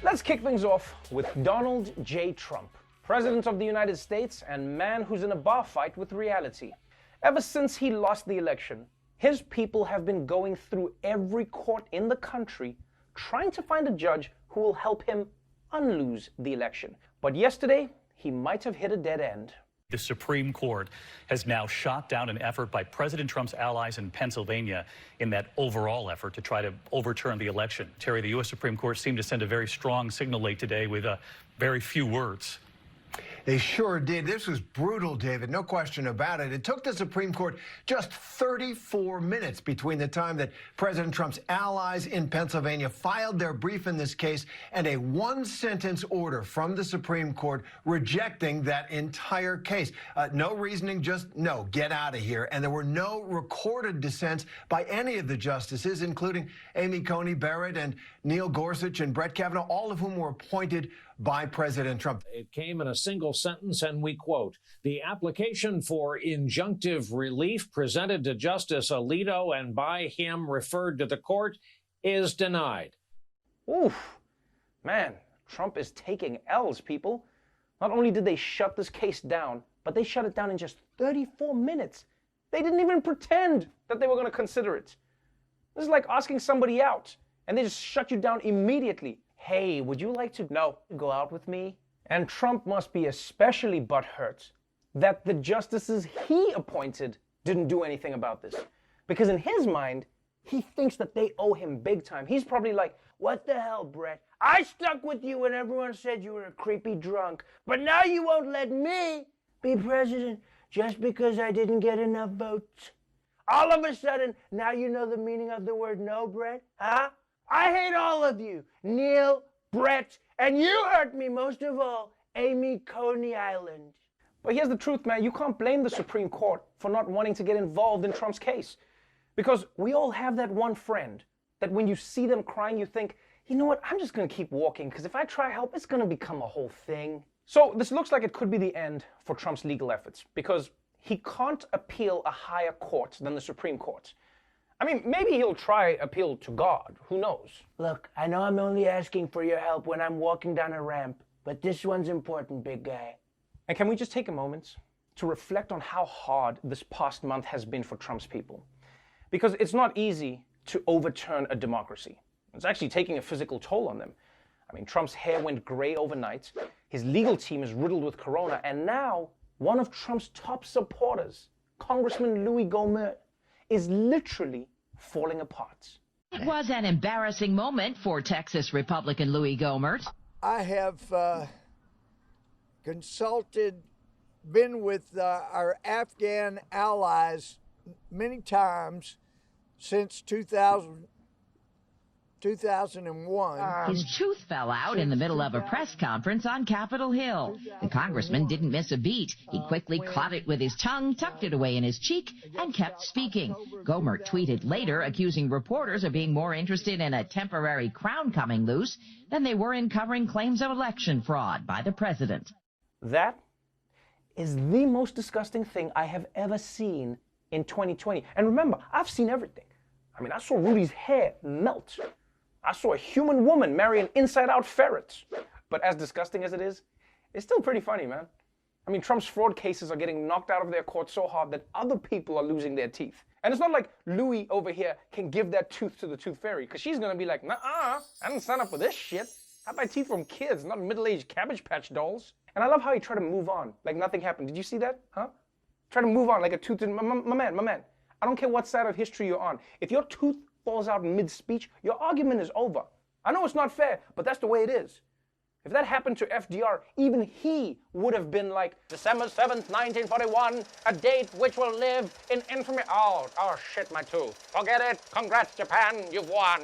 Let's kick things off with Donald J. Trump, President of the United States and man who's in a bar fight with reality. Ever since he lost the election, his people have been going through every court in the country trying to find a judge who will help him unlose the election. But yesterday, he might have hit a dead end. The Supreme Court has now shot down an effort by President Trump's allies in Pennsylvania in that overall effort to try to overturn the election. Terry, the U.S. Supreme Court seemed to send a very strong signal late today with very few words. They sure did. This was brutal, David, no question about it. It took the Supreme Court just 34 minutes between the time that President Trump's allies in Pennsylvania filed their brief in this case and a one-sentence order from the Supreme Court rejecting that entire case. No reasoning, just no, get out of here. And there were no recorded dissents by any of the justices, including Amy Coney Barrett and Neil Gorsuch and Brett Kavanaugh, all of whom were appointed by President Trump. It came in a single sentence, and we quote, "The application for injunctive relief presented to Justice Alito and by him referred to the court is denied." Oof, man, Trump is taking L's, people. Not only did they shut this case down, but they shut it down in just 34 minutes. They didn't even pretend that they were going to consider it. This is like asking somebody out, and they just shut you down immediately. Hey, would you like to go out with me? And Trump must be especially butthurt that the justices he appointed didn't do anything about this. Because in his mind, he thinks that they owe him big time. He's probably like, what the hell, Brett? I stuck with you when everyone said you were a creepy drunk, but now you won't let me be president just because I didn't get enough votes. All of a sudden, now you know the meaning of the word no, Brett? Huh? I hate all of you, Neil, Brett, and you hurt me most of all, Amy Coney Island. But here's the truth, man. You can't blame the Supreme Court for not wanting to get involved in Trump's case. Because we all have that one friend that when you see them crying, you think, you know what, I'm just going to keep walking because if I try help, it's going to become a whole thing. So this looks like it could be the end for Trump's legal efforts because he can't appeal a higher court than the Supreme Court. I mean, maybe he'll try appeal to God. Who knows? Look, I know I'm only asking for your help when I'm walking down a ramp, but this one's important, big guy. And can we just take a moment to reflect on how hard this past month has been for Trump's people? Because it's not easy to overturn a democracy. It's actually taking a physical toll on them. I mean, Trump's hair went gray overnight, his legal team is riddled with corona, and now one of Trump's top supporters, Congressman Louis Gohmert, is literally falling apart. It was an embarrassing moment for Texas Republican Louis Gohmert. I have been with our Afghan allies many times since 2001. His tooth fell out in the middle of a press conference on Capitol Hill. The congressman didn't miss a beat. He quickly clawed it with his tongue, tucked it away in his cheek, and kept speaking. Gohmert tweeted later, accusing reporters of being more interested in a temporary crown coming loose than they were in covering claims of election fraud by the president. That is the most disgusting thing I have ever seen in 2020. And remember, I've seen everything. I mean, I saw Rudy's hair melt. I saw a human woman marry an inside-out ferret. But as disgusting as it is, it's still pretty funny, man. I mean, Trump's fraud cases are getting knocked out of their court so hard that other people are losing their teeth. And it's not like Louis over here can give that tooth to the tooth fairy, because she's going to be like, nuh-uh, I didn't sign up for this shit. I buy teeth from kids, not middle-aged Cabbage Patch dolls. And I love how he tried to move on, like nothing happened. Did you see that, huh? Try to move on like a tooth. My man. I don't care what side of history you're on. If your tooth falls out mid-speech, your argument is over. I know it's not fair, but that's the way it is. If that happened to FDR, even he would have been like, December 7th, 1941, a date which will live in infamy. Oh shit, my tooth. Forget it. Congrats, Japan, you've won.